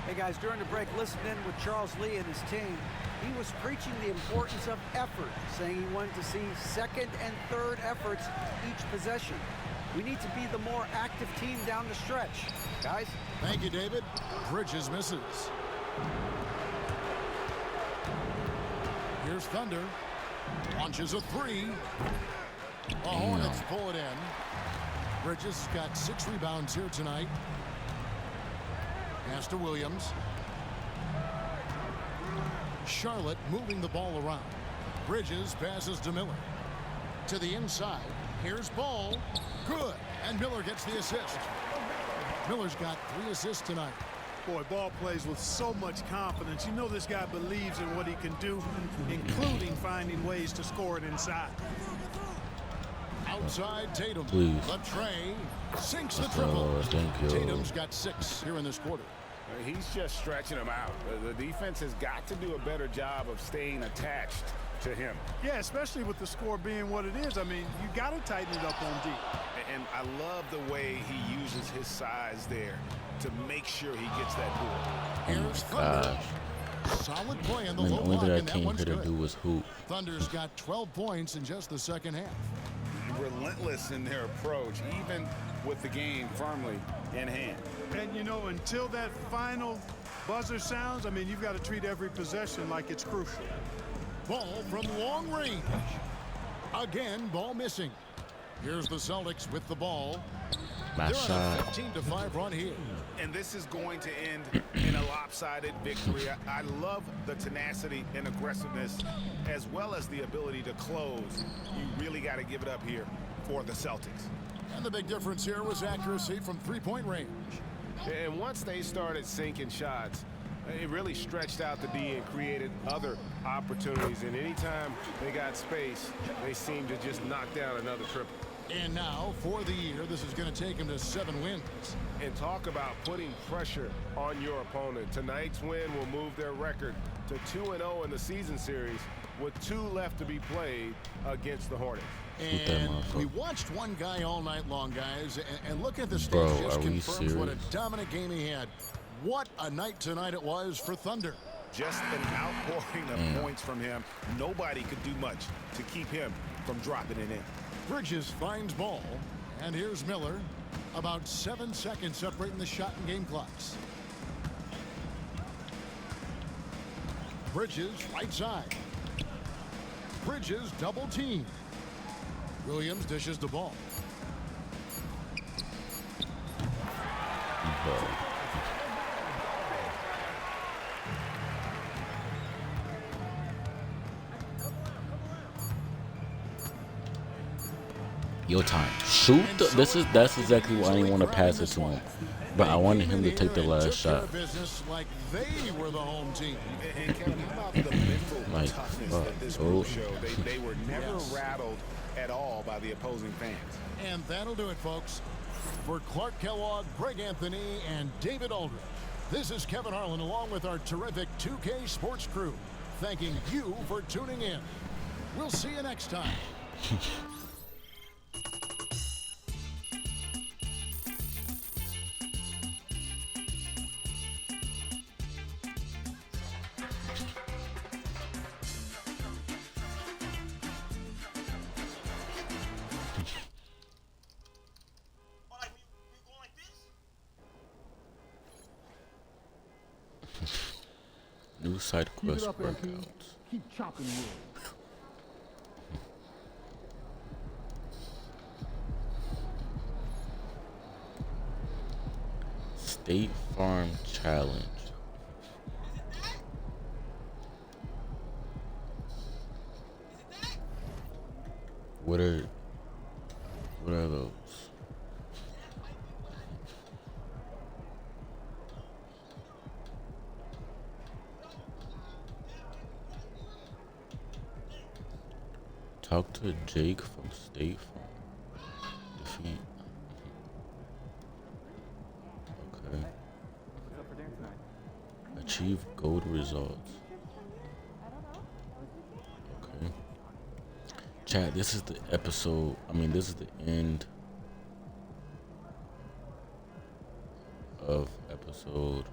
Hey guys, during the break, listening in with Charles Lee and his team, he was preaching the importance of effort, saying he wanted to see second and third efforts each possession. We need to be the more active team down the stretch. Guys? Thank you, David. Bridges misses. Here's Thunder. Launches a three. The Hornets pull it in. Bridges got 6 rebounds here tonight. Pass to Williams. Charlotte moving the ball around. Bridges passes to Miller. To the inside. Here's Ball. Good. And Miller gets the assist. Miller's got 3 assists tonight. Boy, Ball plays with so much confidence. You know this guy believes in what he can do, including finding ways to score it inside. Outside Tatum. Please. The tray sinks the triple. Thank you. Tatum's got 6 here in this quarter. He's just stretching them out. The defense has got to do a better job of staying attached to him. Yeah, especially with the score being what it is. I mean, you got to tighten it up on D. And I love the way he uses his size there to make sure he gets that ball. Here's Thunder. Solid play in the low only block, thing I and that came one's here to good. do was hoop. Thunder's got 12 points in just the second half. Relentless in their approach, even with the game firmly in hand. And, you know, until that final buzzer sounds, I mean, you've got to treat every possession like it's crucial. Ball from long range. Again, ball missing. Here's the Celtics with the ball. My They're shot. on a 15-5 run here. And this is going to end in a lopsided victory. I love the tenacity and aggressiveness, as well as the ability to close. You really got to give it up here for the Celtics. And the big difference here was accuracy from three-point range. And once they started sinking shots, it really stretched out the D and created other opportunities. And anytime they got space, they seemed to just knock down another triple. And now, for the year, this is going to take him to 7 wins. And talk about putting pressure on your opponent. Tonight's win will move their record to 2-0 in the season series with 2 left to be played against the Hornets. And we watched one guy all night long, guys, and look at the stats. Bro, just are we confirms what a serious? dominant game he had. What a night tonight it was for Thunder. Just an outpouring of points from him. Nobody could do much to keep him from dropping it in. Bridges finds Ball, and here's Miller. About 7 seconds separating the shot and game clocks. Bridges right side. Bridges double team. Williams dishes the ball. Your time. Shoot. That's exactly why I didn't want to pass it to him. But I wanted him to take the last shot. Business like they were the home team. And Kevin, how about the mental Like, toughness that this group showed? They were never rattled at all by the opposing fans. And that'll do it, folks. For Clark Kellogg, Greg Anthony, and David Aldridge, this is Kevin Harlan along with our terrific 2K Sports crew, thanking you for tuning in. We'll see you next time. New side quest Keep it up, MP. workouts. Keep chopping wood. State Farm Challenge. What are those? Talk to Jake from State Farm. Defeat. Okay. Achieve gold results. Okay. Chat, this is the episode. I mean, this is the end of episode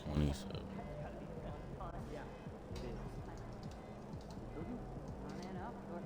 27.